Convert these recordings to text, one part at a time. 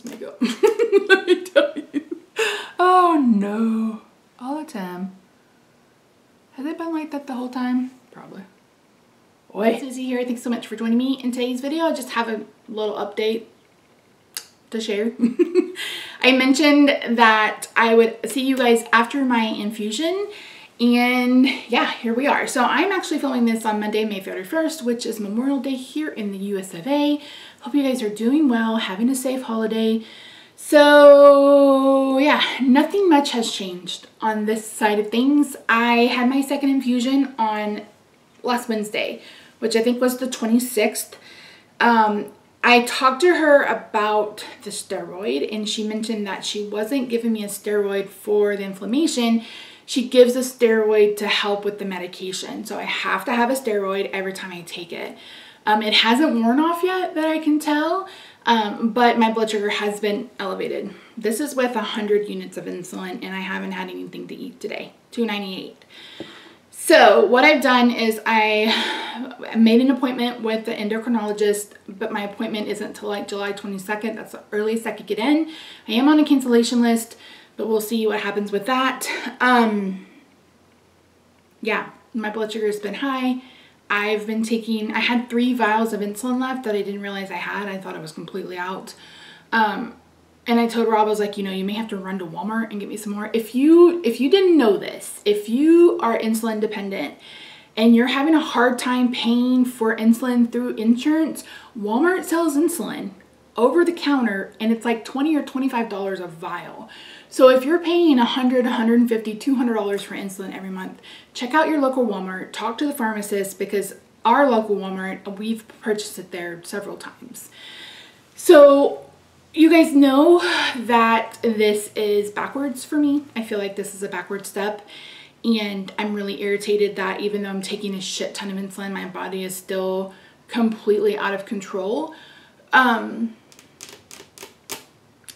this makeup. Let me tell you. Oh no. All the time. Has it been like that the whole time? Probably. Boy. Susie here. Thanks so much for joining me in today's video. I just have a little update to share. I mentioned that I would see you guys after my infusion, and yeah, here we are. So I'm actually filming this on Monday, May 31st, which is Memorial Day here in the US of A. Hope you guys are doing well, having a safe holiday. So yeah, nothing much has changed on this side of things. I had my second infusion on last Wednesday, which I think was the 26th. I talked to her about the steroid, and she mentioned that she wasn't giving me a steroid for the inflammation. She gives a steroid to help with the medication. So I have to have a steroid every time I take it. It hasn't worn off yet that I can tell, but my blood sugar has been elevated. This is with 100 units of insulin, and I haven't had anything to eat today, 298. So what I've done is I made an appointment with the endocrinologist, but my appointment isn't until like July 22nd. That's the earliest I could get in. I am on a cancellation list, but we'll see what happens with that. Yeah, my blood sugar has been high. I had 3 vials of insulin left that I didn't realize I had. I thought I was completely out. And I told Rob, I was like, you know, you may have to run to Walmart and get me some more. If you didn't know this, if you are insulin dependent and you're having a hard time paying for insulin through insurance, Walmart sells insulin over the counter, and it's like $20 or $25 a vial. So if you're paying $100, $150, $200 for insulin every month, check out your local Walmart, talk to the pharmacist, because our local Walmart, we've purchased it there several times. So you guys know that this is backwards for me. I feel like this is a backward step, and I'm really irritated that even though I'm taking a shit ton of insulin, my body is still completely out of control.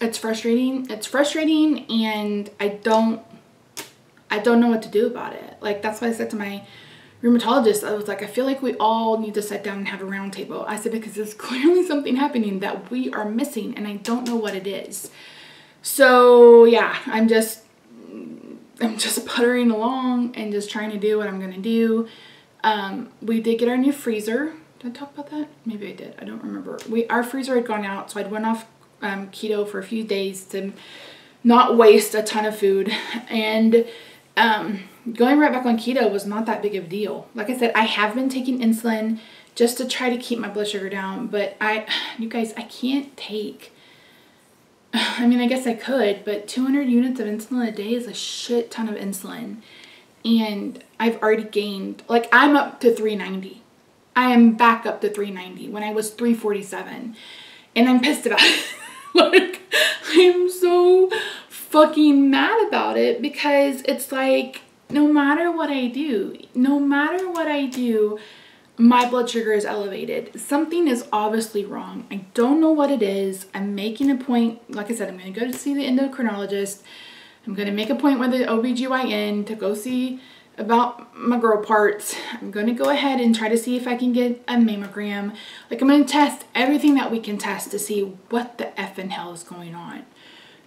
It's frustrating. It's frustrating, and I don't know what to do about it. Like, that's why I said to my rheumatologist, I was like, I feel like we all need to sit down and have a round table. I said, because there's clearly something happening that we are missing, and I don't know what it is. So yeah, I'm just puttering along and just trying to do what I'm gonna do. We did get our new freezer. Did I talk about that? Maybe I did. I don't remember. Our freezer had gone out, so I'd went off keto for a few days to not waste a ton of food, and going right back on keto was not that big of a deal. Like I said, I have been taking insulin just to try to keep my blood sugar down, but you guys, I can't take, I mean, I guess I could, but 200 units of insulin a day is a shit ton of insulin, and I've already gained, like, I'm up to 390. I am back up to 390 when I was 347, and I'm pissed about it. Like, I'm so fucking mad about it, because it's like, no matter what I do, my blood sugar is elevated. Something is obviously wrong. I don't know what it is. I'm making a point. Like I said, I'm going to go to see the endocrinologist. I'm going to make a point with the OBGYN to go see about my girl parts. I'm going to go ahead and try to see if I can get a mammogram. Like, I'm going to test everything that we can test to see what the effing hell is going on.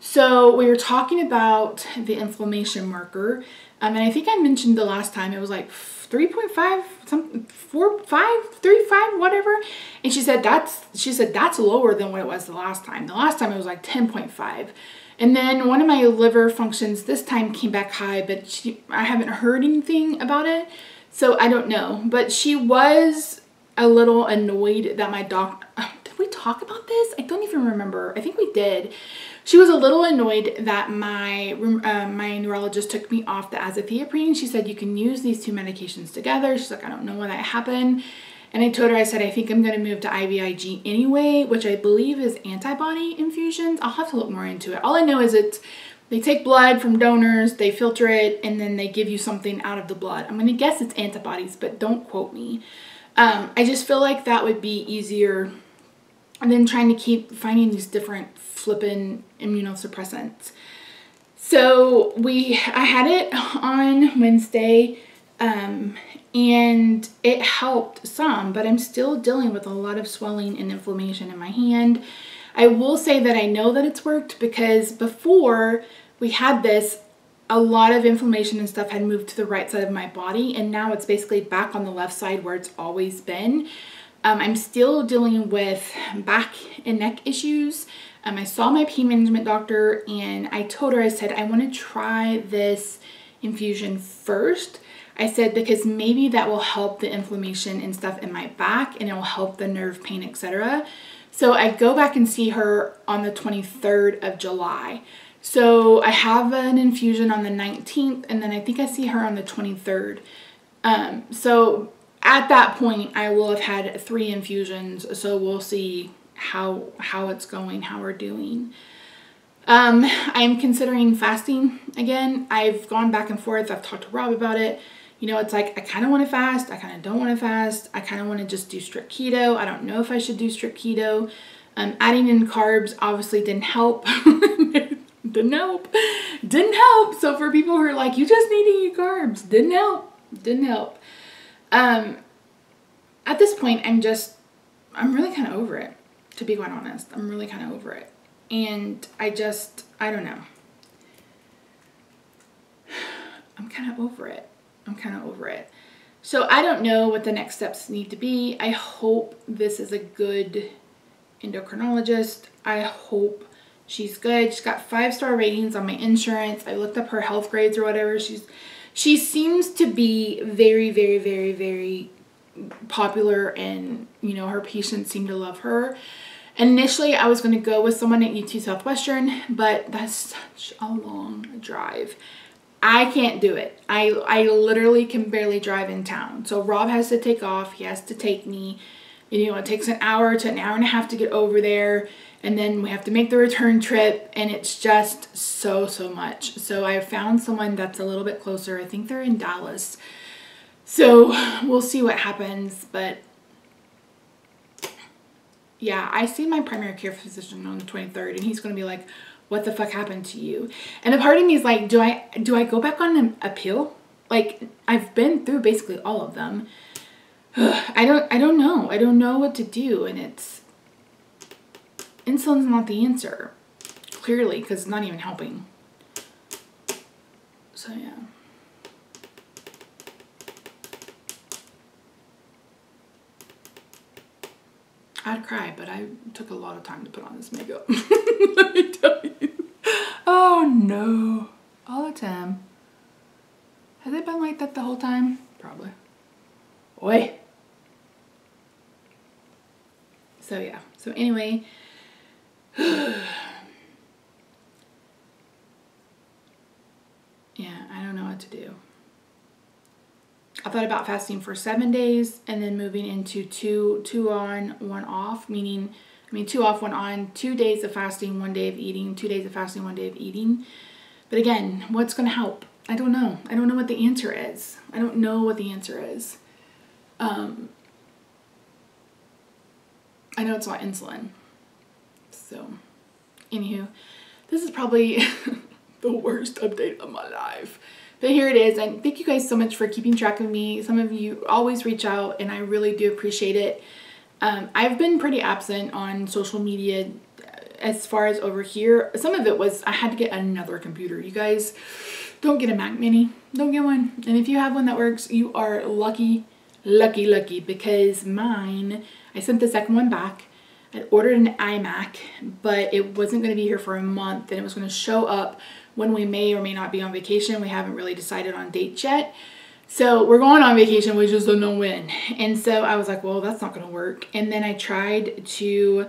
So we were talking about the inflammation marker. And I think I mentioned the last time it was like 3.5, something, 4, 5, 3, 5, whatever. And she said that's lower than what it was the last time. The last time it was like 10.5. And then one of my liver functions this time came back high, but I haven't heard anything about it, so I don't know. But she was a little annoyed that my doc, did we talk about this? I don't even remember. I think we did. She was a little annoyed that my neurologist took me off the azathioprine. She said, you can use these 2 medications together. She's like, I don't know why that happened. And I told her, I said, I think I'm going to move to IVIG anyway, which I believe is antibody infusions. I'll have to look more into it. All I know is they take blood from donors, they filter it, and then they give you something out of the blood. I'm going to guess it's antibodies, but don't quote me. I just feel like that would be easier than trying to keep finding these different flippin' immunosuppressants. So I had it on Wednesday, and it helped some, but I'm still dealing with a lot of swelling and inflammation in my hand. I will say that I know that it's worked because before we had this, a lot of inflammation and stuff had moved to the right side of my body, and now it's basically back on the left side where it's always been. I'm still dealing with back and neck issues. I saw my pain management doctor and I told her, I said, I want to try this infusion first. I said, because maybe that will help the inflammation and stuff in my back and it will help the nerve pain, etc. So I go back and see her on the 23rd of July. So I have an infusion on the 19th and then I think I see her on the 23rd. So at that point I will have had 3 infusions. So we'll see how it's going, how we're doing. I'm considering fasting again. I've gone back and forth. I've talked to Rob about it. You know, it's like, I kind of want to fast. I kind of don't want to fast. I kind of want to just do strict keto. I don't know if I should do strict keto. Adding in carbs obviously didn't help. Didn't help. So for people who are like, you just need to eat carbs, didn't help. At this point, I'm really kind of over it, to be quite honest. I'm really kind of over it. And I don't know. I'm kind of over it. So I don't know what the next steps need to be. I hope this is a good endocrinologist. I hope she's good. She's got 5-star ratings on my insurance. I looked up her health grades or whatever. She seems to be very, very, very, very popular, and you know, her patients seem to love her. Initially, I was going to go with someone at UT Southwestern, but that's such a long drive. I can't do it. I literally can barely drive in town. So Rob has to take off. He has to take me. You know, it takes an hour to an hour and a half to get over there. And then we have to make the return trip. And it's just so much. So I found someone that's a little bit closer. I think they're in Dallas. So we'll see what happens. But yeah, I see my primary care physician on the 23rd. And he's going to be like, what the fuck happened to you? And a part of me is like, do I go back on an appeal? Like, I've been through basically all of them. I don't know. I don't know what to do. And insulin's not the answer, clearly, because it's not even helping. So yeah. I'd cry, but I took a lot of time to put on this makeup. Let me tell you. Oh no. All the time. Has it been like that the whole time? Probably. Oi. So yeah. So anyway. Yeah, I don't know what to do. I thought about fasting for 7 days and then moving into two on, 1 off, meaning, 2 off, 1 on, 2 days of fasting, 1 day of eating, 2 days of fasting, 1 day of eating. But again, what's going to help? I don't know. I don't know what the answer is. I don't know what the answer is. I know it's not insulin. So, anywho, this is probably the worst update of my life. But here it is, and thank you guys so much for keeping track of me. Some of you always reach out, and I really do appreciate it. I've been pretty absent on social media as far as over here. Some of it was I had to get another computer. You guys, don't get a Mac Mini. Don't get one. And if you have one that works, you are lucky, because mine, I sent the second one back. I ordered an iMac, but it wasn't going to be here for a month, and it was going to show up when we may or may not be on vacation. We haven't really decided on dates yet. So we're going on vacation, we just don't know when. And so I was like, well, that's not going to work. And then I tried to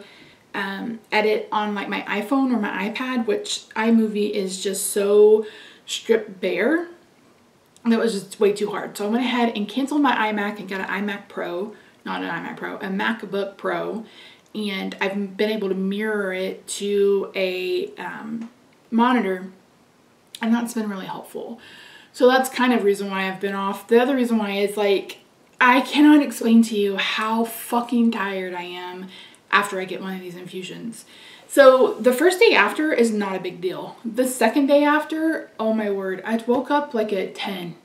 edit on like my iPhone or my iPad, which iMovie is just so stripped bare. That was just way too hard. So I went ahead and canceled my iMac and got an iMac Pro, not an iMac Pro, a MacBook Pro. And I've been able to mirror it to a monitor, and that's been really helpful. So that's kind of the reason why I've been off. The other reason why is like, I cannot explain to you how fucking tired I am after I get one of these infusions. So the first day after is not a big deal. The second day after, oh my word, I woke up like at 10.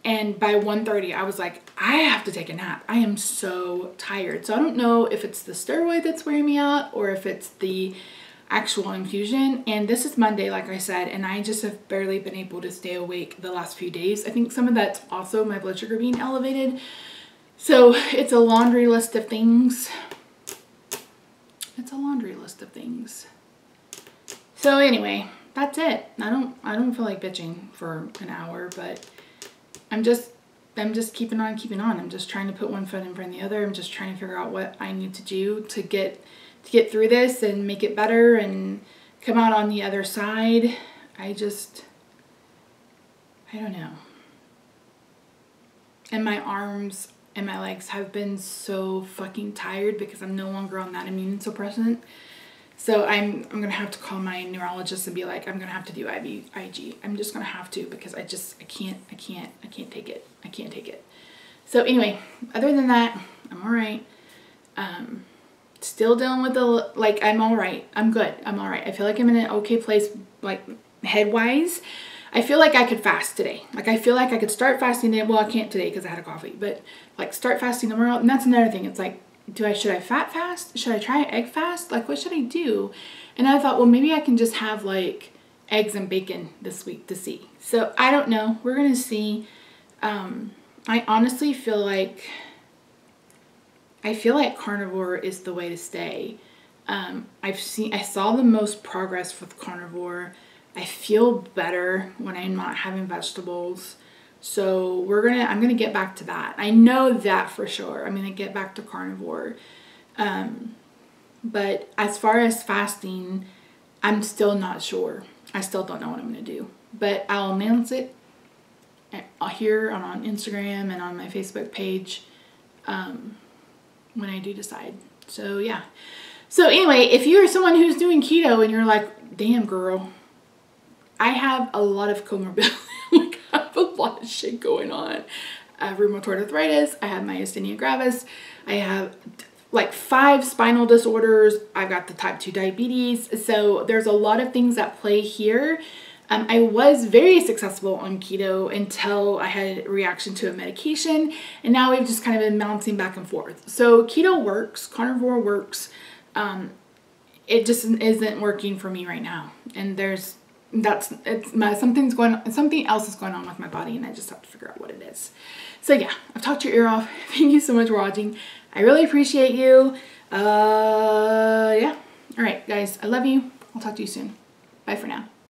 And by 1:30, I was like, I have to take a nap. I am so tired. So I don't know if it's the steroid that's wearing me out or if it's the actual infusion. And this is Monday, like I said, and I just have barely been able to stay awake the last few days. I think some of that's also my blood sugar being elevated. So it's a laundry list of things. It's a laundry list of things. So anyway, that's it. I don't feel like bitching for an hour, but I'm just keeping on keeping on. I'm just trying to put one foot in front of the other. I'm just trying to figure out what I need to do to get through this and make it better and come out on the other side. I don't know. And my arms and my legs have been so fucking tired because I'm no longer on that immune suppressant. So I'm gonna have to call my neurologist and be like, I'm gonna have to do IVIG. I'm just gonna have to because I can't take it. I can't take it. So anyway, other than that, I'm all right. Still dealing with the, like, I'm all right. I'm good. I'm all right. I feel like I'm in an okay place, like head wise. I feel like I could fast today. Like I feel like I could start fasting today. Well, I can't today because I had a coffee, but like start fasting tomorrow. And that's another thing. It's like, should I fat fast? Should I try egg fast? Like, what should I do? And I thought, well, maybe I can just have like eggs and bacon this week to see. So I don't know. We're going to see. I honestly feel like carnivore is the way to stay. I saw the most progress with carnivore. I feel better when I'm not having vegetables. So I'm going to get back to that. I know that for sure. I'm going to get back to carnivore. But as far as fasting, I'm still not sure. I still don't know what I'm going to do. But I'll announce it here on Instagram and on my Facebook page when I do decide. So yeah. So anyway, if you're someone who's doing keto and you're like, damn girl, I have a lot of comorbidity. Like I have a lot of shit going on. I have rheumatoid arthritis. I have myasthenia gravis. I have like 5 spinal disorders. I've got the type 2 diabetes. So there's a lot of things at play here. I was very successful on keto until I had a reaction to a medication, and now we've just kind of been bouncing back and forth. So keto works, carnivore works. It just isn't working for me right now, and something else is going on with my body, and I just have to figure out what it is. So yeah, I've talked your ear off. Thank you so much for watching. I really appreciate you. Yeah. All right, guys, I love you. I'll talk to you soon. Bye for now.